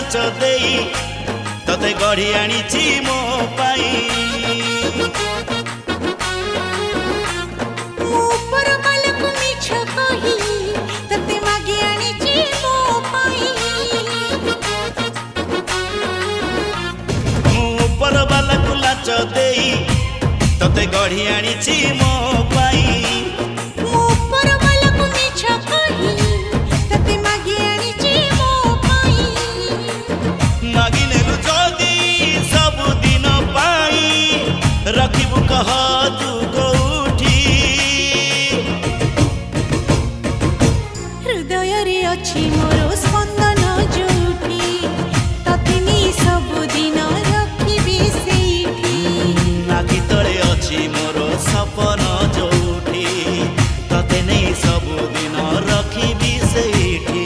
लाच देई तते गढ़ी आनीची मो पाई देई तते गढ़ी आनीची मो पाई मागिनेलु जदी सब दिन पाई रखिबु कह तू कोठी हृदय रे अछि मोर स्पंदन जोठी ततिनी सब दिन रखिबी सेठी आखि तले अछि मोर सपन जोठी तते नहीं सब दिन रखिबी सेठी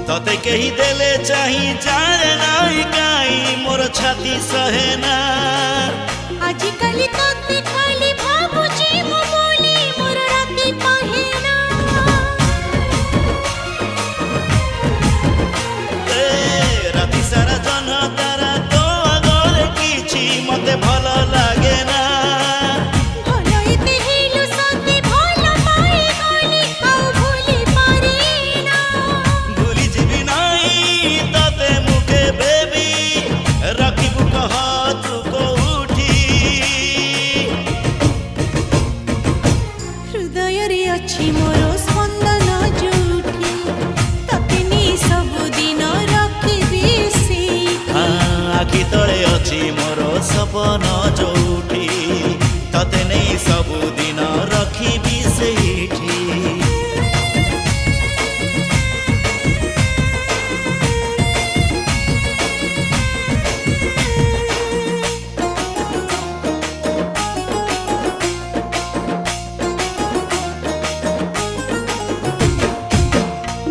तते कही देले चाही जाने नाई काई मोर छाती सहेना आजिकल तते खाली भाबुची मो बोली मोर राती पहेना ए राती सारा जन तारा तो आगरे किछि मते भल लागे ना भलो इते हिलु सते भलो पाई गली आउ भूली पारे ना भूली जीवी नाई तते मुके बेबी रखिबु कह तू कोठी हृदय रे अछि मोर स्पंदन जोठी ततिनी सब दिन रखिबी सेठी आखि तले अछि मोर सपन जोठी तते नहीं सब दिन रखिबी सेठी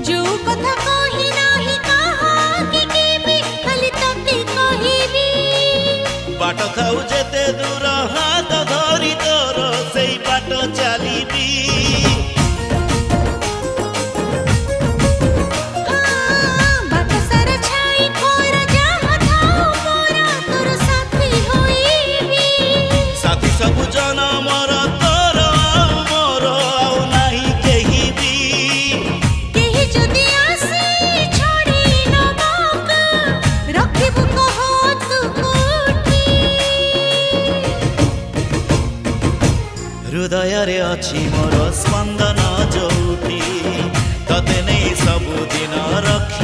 जो कथा कहि नाही कहा कि केबे खाली तते कहिबी बाट थाउ जेते दूर हाथ धरी तोर सेई बाट चलीबी बाट सारा छाई कोर जहाँ थाउ मोरा तोर साथी होइबी साथी सब जन मोर तोर आउ मोर आउ नाही केहिबी केहि जदि आसी छोड़ी नबक रखिबु कह तू कोठी हृदय रे अछि मोर स्पंदन जोठी तते नहीं सब दिन रखि